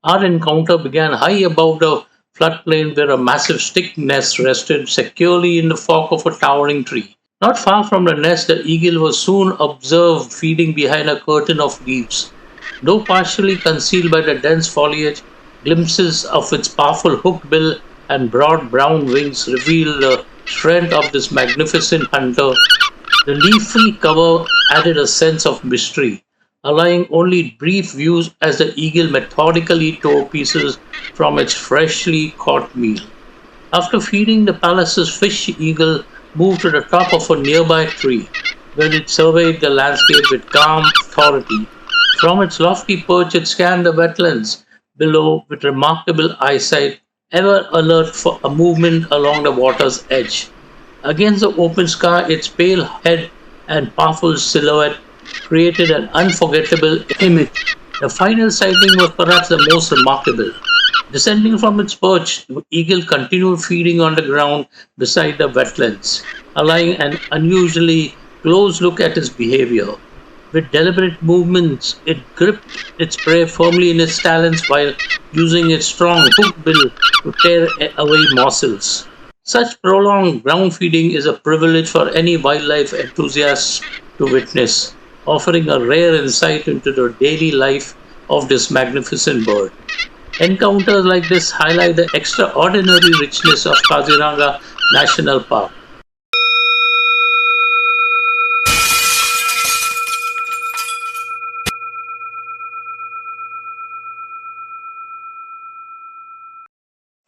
Our encounter began high above the floodplain where a massive stick nest rested securely in the fork of a towering tree. Not far from the nest, the eagle was soon observed feeding behind a curtain of leaves. Though partially concealed by the dense foliage, glimpses of its powerful hooked bill and broad brown wings revealed the strength of this magnificent hunter. The leafy cover added a sense of mystery, allowing only brief views as the eagle methodically tore pieces from its freshly caught meal. After feeding, the Pallas's fish eagle moved to the top of a nearby tree, where it surveyed the landscape with calm authority. From its lofty perch, it scanned the wetlands below with remarkable eyesight, ever alert for a movement along the water's edge. Against the open sky, its pale head and powerful silhouette created an unforgettable image. The final sighting was perhaps the most remarkable. Descending from its perch, the eagle continued feeding on the ground beside the wetlands, allowing an unusually close look at its behavior. With deliberate movements, it gripped its prey firmly in its talons while using its strong hooked bill to tear away morsels. Such prolonged ground feeding is a privilege for any wildlife enthusiast to witness, offering a rare insight into the daily life of this magnificent bird. Encounters like this highlight the extraordinary richness of Kaziranga National Park.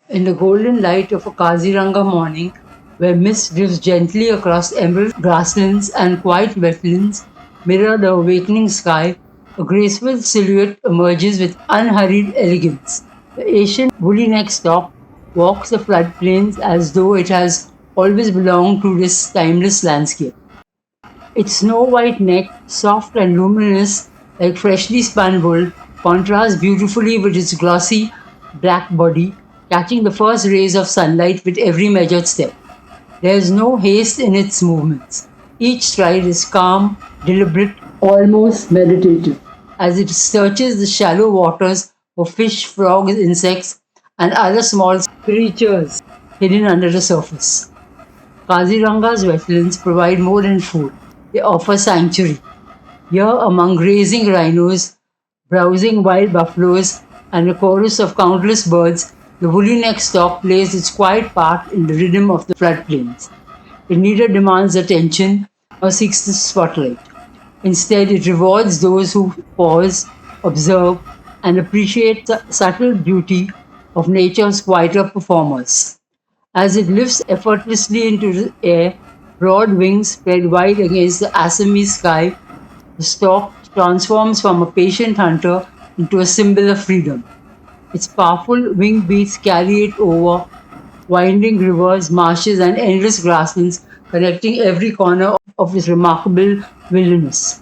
In the golden light of a Kaziranga morning, where mist drifts gently across emerald grasslands and quiet wetlands mirror the awakening sky, a graceful silhouette emerges with unhurried elegance. The Asian woolly-necked stork walks the floodplains as though it has always belonged to this timeless landscape. Its snow-white neck, soft and luminous like freshly spun wool, contrasts beautifully with its glossy black body, catching the first rays of sunlight with every measured step. There is no haste in its movements. Each stride is calm, deliberate, almost meditative, as it searches the shallow waters for fish, frogs, insects, and other small creatures hidden under the surface. Kaziranga's wetlands provide more than food. They offer sanctuary. Here, among grazing rhinos, browsing wild buffaloes, and a chorus of countless birds, the woolly-necked stork plays its quiet part in the rhythm of the floodplains. It neither demands attention nor seeks the spotlight. Instead, it rewards those who pause, observe, and appreciate the subtle beauty of nature's quieter performers. As it lifts effortlessly into the air, broad wings spread wide against the Assamese sky, the stork transforms from a patient hunter into a symbol of freedom. Its powerful wing beats carry it over winding rivers, marshes, and endless grasslands, connecting every corner of this remarkable wilderness.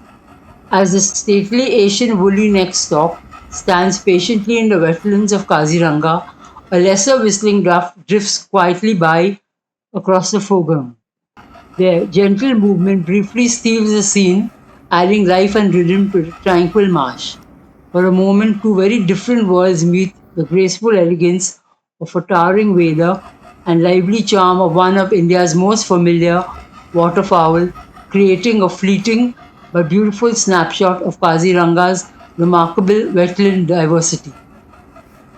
As the stately Asian woolly-necked stork stands patiently in the wetlands of Kaziranga, a lesser whistling draft drifts quietly by across the foreground. Their gentle movement briefly steals the scene, adding life and rhythm to the tranquil marsh. For a moment, two very different worlds meet, the graceful elegance of a towering Veda and lively charm of one of India's most familiar waterfowl, creating a fleeting but beautiful snapshot of Kaziranga's remarkable wetland diversity.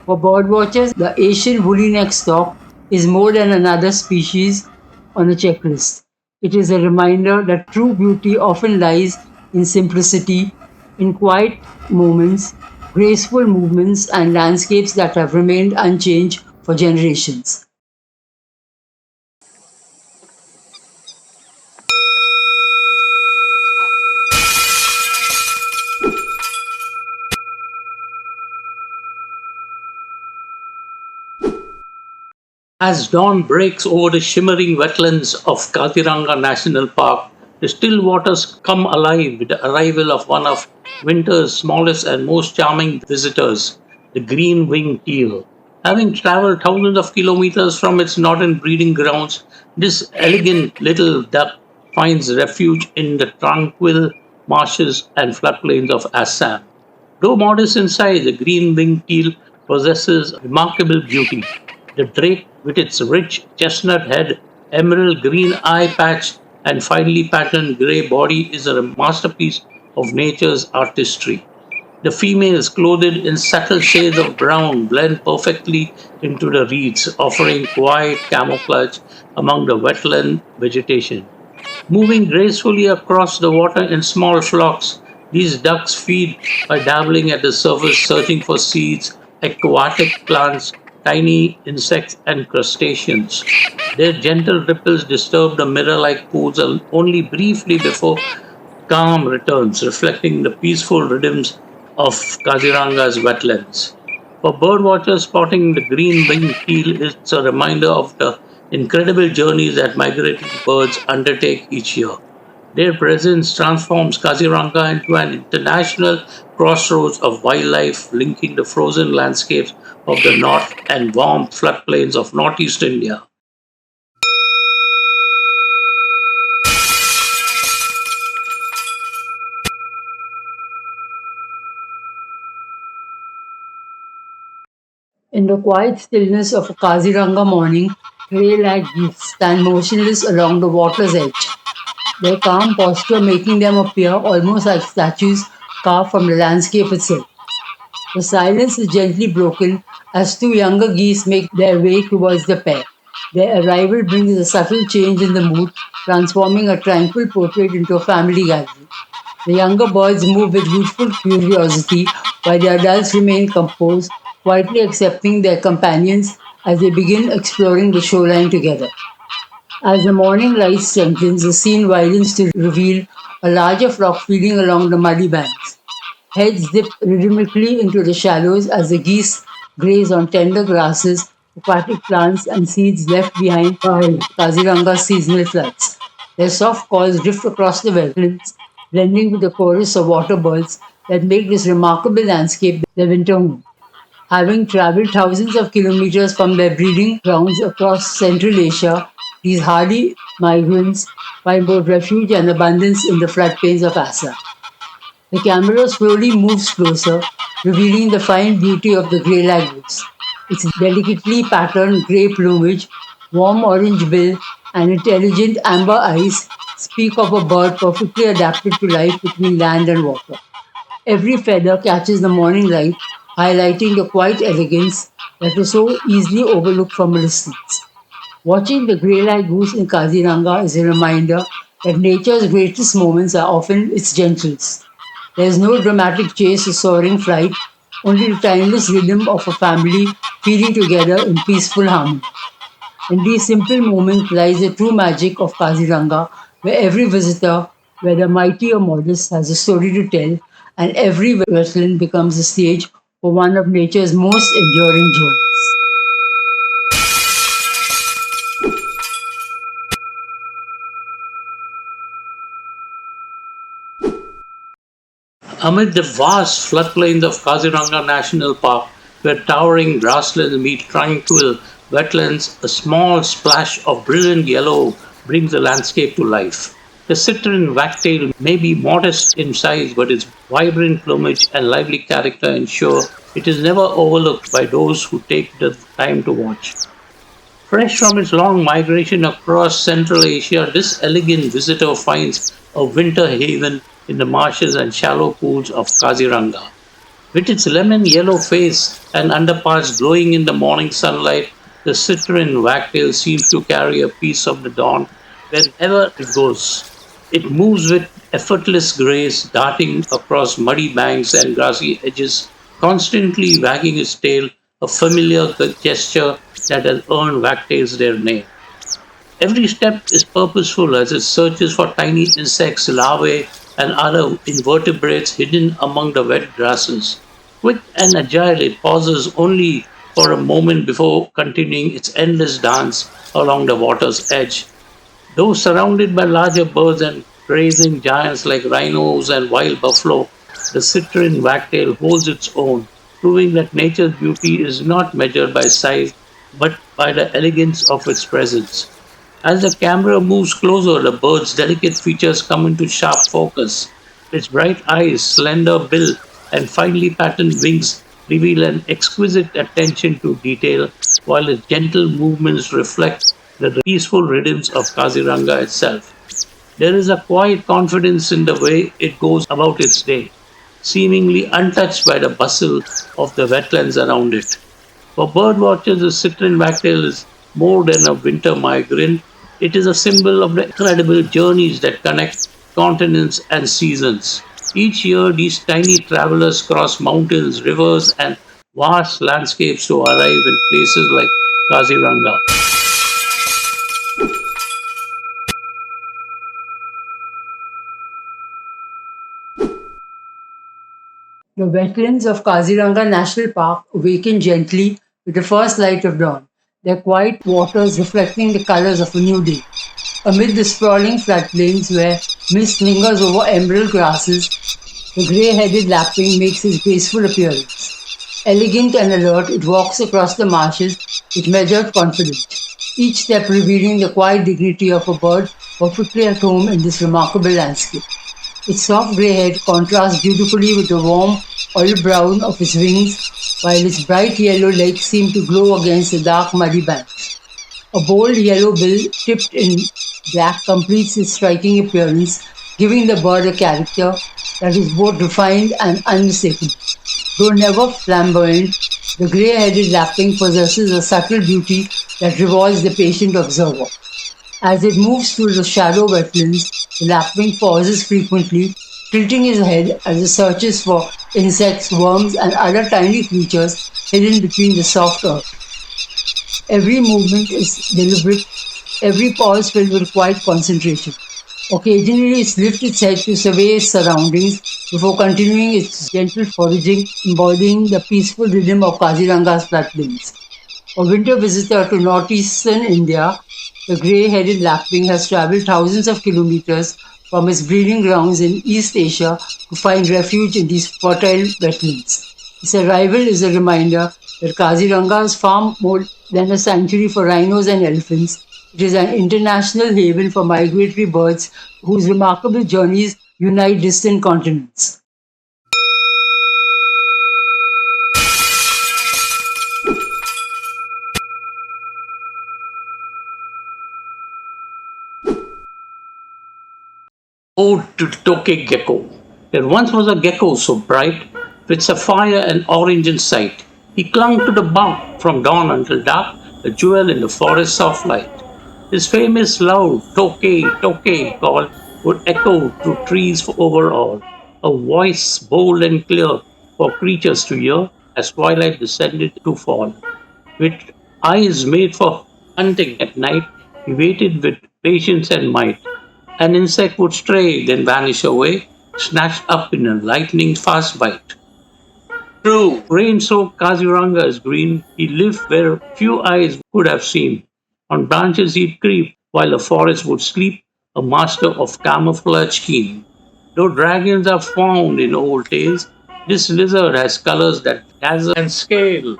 For birdwatchers, the Asian woolly-necked stork is more than another species on a checklist. It is a reminder that true beauty often lies in simplicity, in quiet moments, graceful movements, and landscapes that have remained unchanged for generations. As dawn breaks over the shimmering wetlands of Kaziranga National Park, the still waters come alive with the arrival of one of winter's smallest and most charming visitors, the green-winged teal. Having traveled thousands of kilometers from its northern breeding grounds, this elegant little duck finds refuge in the tranquil marshes and floodplains of Assam. Though modest in size, the green-winged teal possesses remarkable beauty. The drake, with its rich chestnut head, emerald green eye patch, and finely patterned grey body, is a masterpiece of nature's artistry. The females, clothed in subtle shades of brown, blend perfectly into the reeds, offering quiet camouflage among the wetland vegetation. Moving gracefully across the water in small flocks, these ducks feed by dabbling at the surface, searching for seeds, aquatic plants, tiny insects, and crustaceans. Their gentle ripples disturb the mirror like pools only briefly before calm returns, reflecting the peaceful rhythms of Kaziranga's wetlands. For birdwatchers, spotting the green-winged teal is a reminder of the incredible journeys that migratory birds undertake each year. Their presence transforms Kaziranga into an international crossroads of wildlife, linking the frozen landscapes of the north and warm floodplains of northeast India. In the quiet stillness of a Kaziranga morning, grey-lag geese stand motionless along the water's edge, their calm posture making them appear almost like statues carved from the landscape itself. The silence is gently broken as two younger geese make their way towards the pair. Their arrival brings a subtle change in the mood, transforming a tranquil portrait into a family gathering. The younger birds move with youthful curiosity, while the adults remain composed, quietly accepting their companions as they begin exploring the shoreline together. As the morning light strengthens, the scene widens to reveal a larger flock feeding along the muddy banks. Heads dip rhythmically into the shallows as the geese graze on tender grasses, aquatic plants, and seeds left behind by Kaziranga's seasonal floods. Their soft calls drift across the wetlands, blending with the chorus of water birds that make this remarkable landscape their winter home. Having traveled thousands of kilometers from their breeding grounds across Central Asia, these hardy migrants find both refuge and abundance in the floodplains of Assam. The camera slowly moves closer, revealing the fine beauty of the Graylag Goose. Its delicately patterned grey plumage, warm orange bill, and intelligent amber eyes speak of a bird perfectly adapted to life between land and water. Every feather catches the morning light, highlighting the quiet elegance that is so easily overlooked from a distance. Watching the Graylag Goose in Kaziranga is a reminder that nature's greatest moments are often its gentlest. There is no dramatic chase or soaring flight, only the timeless rhythm of a family feeding together in peaceful harmony. In these simple moments lies the true magic of Kaziranga, where every visitor, whether mighty or modest, has a story to tell, and every wetland becomes a stage for one of nature's most enduring journeys. Amid the vast floodplains of Kaziranga National Park, where towering grasslands meet tranquil wetlands, a small splash of brilliant yellow brings the landscape to life. The Citrine Wagtail may be modest in size, but its vibrant plumage and lively character ensure it is never overlooked by those who take the time to watch. Fresh from its long migration across Central Asia, this elegant visitor finds a winter haven in the marshes and shallow pools of Kaziranga. With its lemon yellow face and underparts glowing in the morning sunlight, the citrine wagtail seems to carry a piece of the dawn wherever it goes. It moves with effortless grace, darting across muddy banks and grassy edges, constantly wagging its tail, a familiar gesture that has earned wagtails their name. Every step is purposeful as it searches for tiny insects, larvae, and other invertebrates hidden among the wet grasses. Quick and agile, it pauses only for a moment before continuing its endless dance along the water's edge. Though surrounded by larger birds and grazing giants like rhinos and wild buffalo, the Citrine Wagtail holds its own, proving that nature's beauty is not measured by size but by the elegance of its presence. As the camera moves closer, the bird's delicate features come into sharp focus. Its bright eyes, slender bill, and finely patterned wings reveal an exquisite attention to detail, while its gentle movements reflect the peaceful rhythms of Kaziranga itself. There is a quiet confidence in the way it goes about its day, seemingly untouched by the bustle of the wetlands around it. For birdwatchers, the Citrine Wagtail is more than a winter migrant. It is a symbol of the incredible journeys that connect continents and seasons. Each year, these tiny travelers cross mountains, rivers, and vast landscapes to arrive in places like Kaziranga. The wetlands of Kaziranga National Park awaken gently with the first light of dawn, their quiet waters reflecting the colors of a new day. Amid the sprawling floodplains where mist lingers over emerald grasses, the gray-headed lapwing makes its graceful appearance. Elegant and alert, it walks across the marshes with measured confidence, each step revealing the quiet dignity of a bird perfectly at home in this remarkable landscape. Its soft grey head contrasts beautifully with the warm olive brown of its wings, while its bright yellow legs seem to glow against the dark muddy banks. A bold yellow bill tipped in black completes its striking appearance, giving the bird a character that is both refined and unmistakable. Though never flamboyant, the grey-headed lapwing possesses a subtle beauty that rewards the patient observer. As it moves through the shallow wetlands, the lapwing pauses frequently, tilting his head as it searches for insects, worms, and other tiny creatures hidden between the soft earth. Every movement is deliberate, every pause filled with quiet concentration. Occasionally, it lifts its head to survey its surroundings before continuing its gentle foraging, embodying the peaceful rhythm of Kaziranga's floodplains. A winter visitor to northeastern India, the grey-headed lapwing has traveled thousands of kilometers from its breeding grounds in East Asia to find refuge in these fertile wetlands. Its arrival is a reminder that Kaziranga is far more than a sanctuary for rhinos and elephants. It is an international haven for migratory birds whose remarkable journeys unite distant continents. Ode to Tokay Gecko. There once was a gecko so bright, with sapphire and orange in sight. He clung to the bark from dawn until dark, a jewel in the forest's soft light. His famous loud Tokay, Tokay call would echo through trees over all, a voice bold and clear for creatures to hear as twilight descended to fall. With eyes made for hunting at night, he waited with patience and might. An insect would stray, then vanish away, snatched up in a lightning fast bite. True, rain-soaked Kaziranga is green. He lived where few eyes could have seen. On branches he'd creep, while the forest would sleep, a master of camouflage keen. Though dragons are found in old tales, this lizard has colors that dazzle and scale.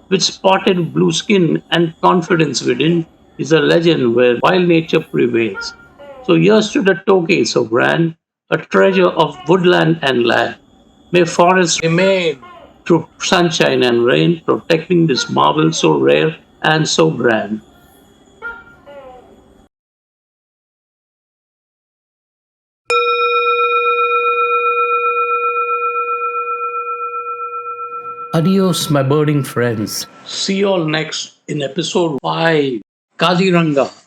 With spotted blue skin and confidence within, is a legend where wild nature prevails. So here's to the Tokay so grand, a treasure of woodland and land. May forests remain through sunshine and rain, protecting this marvel so rare and so grand. Adios, my birding friends. See you all next in episode 5. Kaziranga.